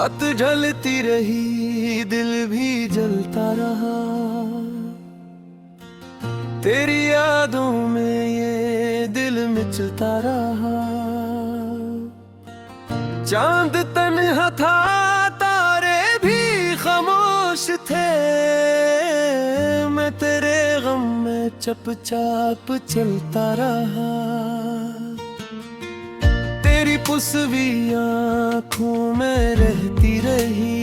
रात ढलती रही दिल भी जलता रहा, तेरी यादों में ये दिल मिचलता रहा। चांद तन्हा था तारे भी खामोश थे, मैं तेरे गम में चुपचाप चलता रहा। तेरी पुसवी आँखों में रहती रही,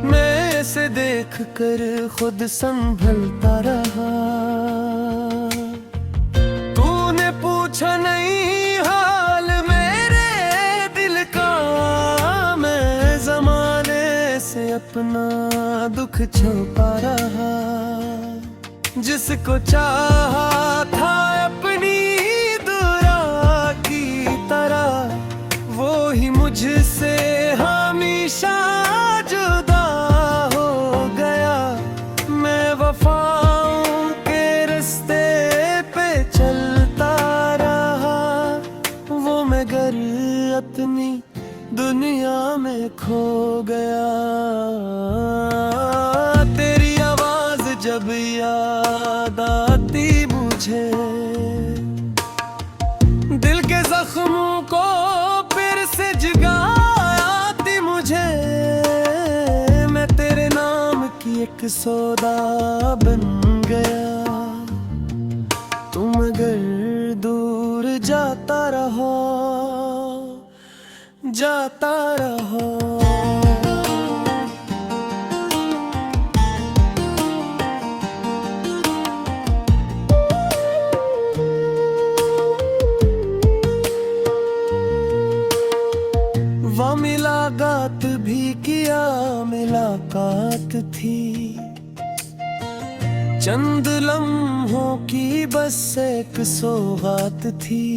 मैं ऐसे देख कर खुद संभलता रहा। तूने पूछा नहीं हाल मेरे दिल का, मैं ज़माने से अपना दुख छुपा रहा। जिसको चाहा था अपनी वो ही मुझसे हमेशा जुदा हो गया। मैं वफाओं के रास्ते पे चलता रहा, वो मैं घर अपनी दुनिया में खो गया। तेरी आवाज जब याद आती मुझे, दिल के जख्मों को फिर से जगाती मुझे। मैं तेरे नाम की एक सौदा बन गया, तुम अगर दूर जाता रहो, जाता रहो। मुलाकात भी किया मुलाकात थी, चंद लम्हों की बस एक सौगात थी।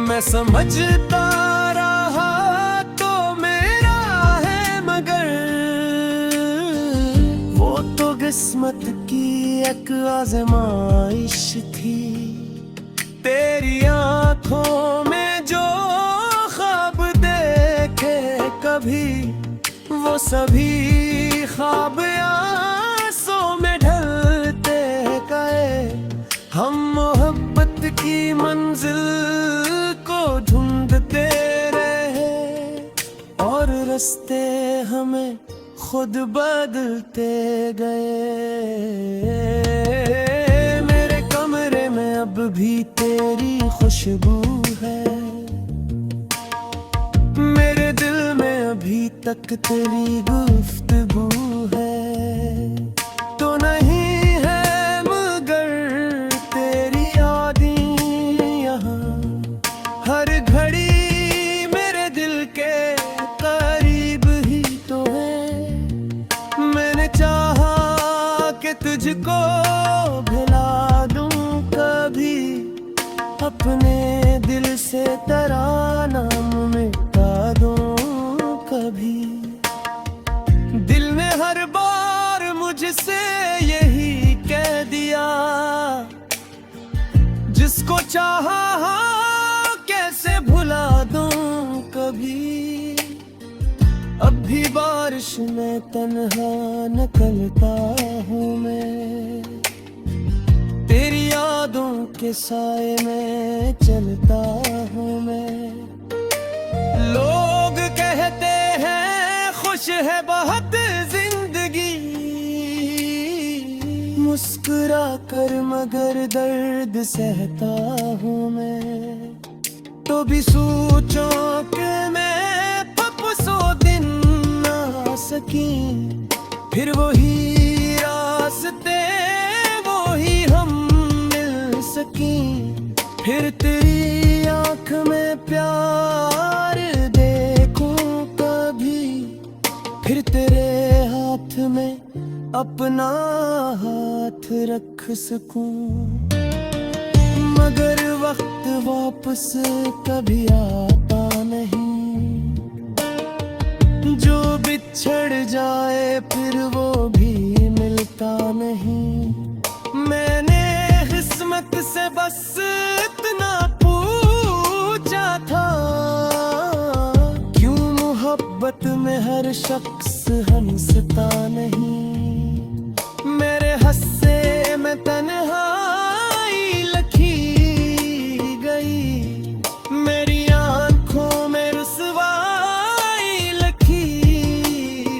मैं समझता रहा तो मेरा है, मगर वो तो किस्मत की एक आजमाइश थी। तेरी आंखों में जो कभी वो सभी ख्वाब आंसू में ढलते गए। हम मोहब्बत की मंजिल को ढूंढते रहे, और रास्ते हमें खुद बदलते गए। मेरे कमरे में अब भी तेरी खुशबू है, मेरे दिल में अभी तक तेरी गुफ्तगू है। तो नहीं है मगर तेरी यादें यहाँ, हर घड़ी मेरे दिल के करीब ही तो है। मैंने चाहा कि तुझको भुला दूं कभी, अपने दिल से तेरा नाम मिटा दूं कभी। दिल ने हर बार मुझसे यही कह दिया, जिसको चाहा कैसे भुला दूं कभी। अब भी बारिश में तन्हा निकलता हूँ मैं, तेरी यादों के साए में चलता हूँ मैं। लोग कहते हैं खुश है बहुत जिंदगी, मुस्कुरा कर मगर दर्द सहता हूँ मैं। तो भी सोचो कि मैं पपसो दिन ना सकी, फिर वही रास्ते वही हम मिल सकी। फिर तेरी आँख में प्यार देखूं कभी, फिर तेरे हाथ में अपना हाथ रख सकूं। मगर वक्त वापस कभी आता नहीं, जो बिछड़ जाए फिर वो भी मिलता नहीं। मैंने किस्मत से बस इतना पूछा था हर शख्स हंसता नहीं, मेरे हस्से में तन्हाई लिखी गई, मेरी आंखों में रुसवाई लिखी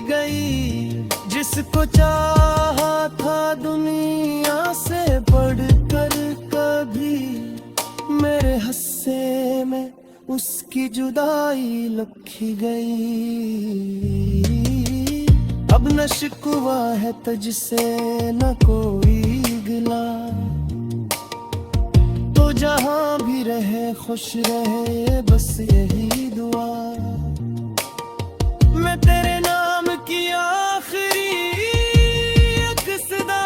गई। जिसको चाहा था दुनिया से बढ़कर कभी, मेरे हस्से में उसकी जुदाई लिखी गई। अब न शिकवा है तुझसे न कोई गिला, तो जहां भी रहे खुश रहे बस यही दुआ। मैं तेरे नाम की आखिरी एक सदा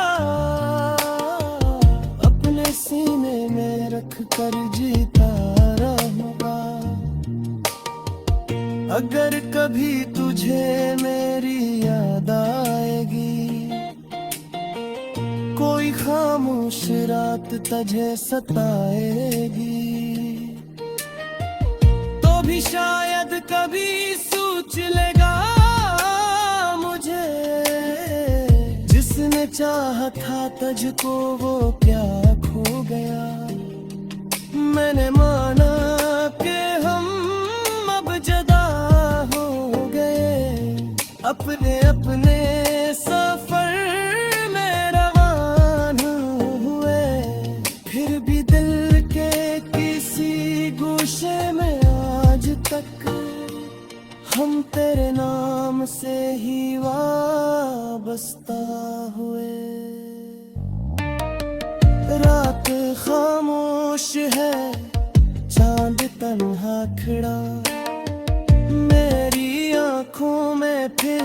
अपने सीने में रख कर जीता रहूंगा। अगर कभी तुझे मेरी याद आएगी, कोई खामोश रात तुझे सताएगी, तो भी शायद कभी सोच लेगा मुझे। जिसने चाहा था तुझको वो क्या खो गया। मैंने माना कि हम अब जुदा हो गए, अपने अपने सफर में रवान हुए। फिर भी दिल के किसी गोशे में आज तक हम तेरे नाम से ही वाबस्ता हुए। रात खामोश है, चांद तन्हा खड़ा, मेरी आंखों में फिर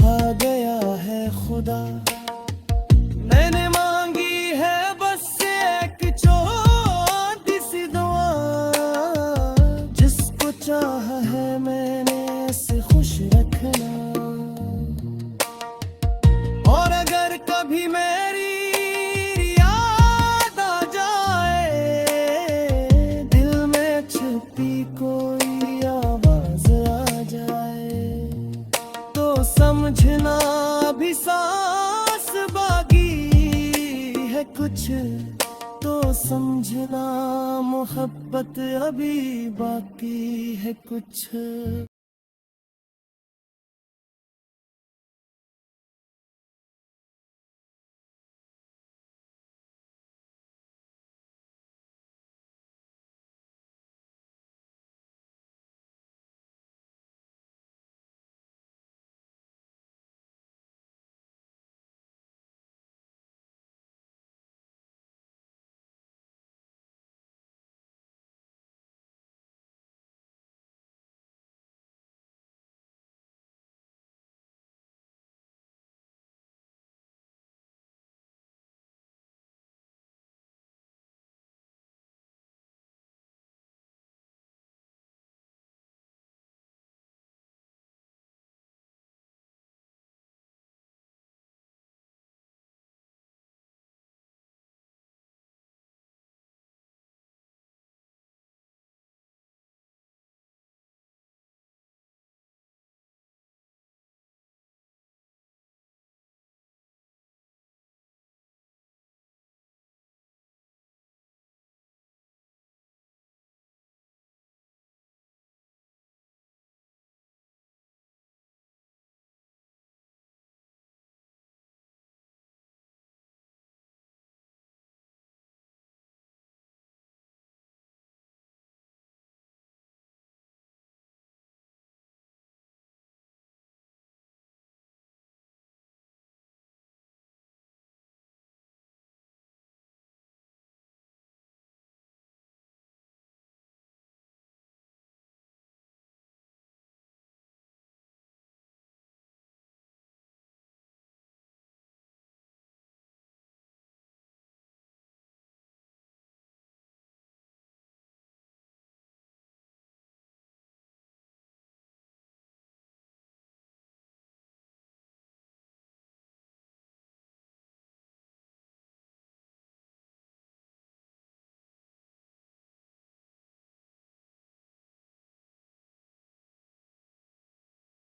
आ गया है खुदा। मैंने मांगी है बस एक छोटी सी दुआ, जिसको चाहा है मैंने से खुश रखना। और अगर कभी मेरी याद आ जाए, दिल में छुपी कोई आवाज आ जाए, तो समझना भी सांस बाकी है कुछ, तो समझना मोहब्बत अभी बाकी है कुछ।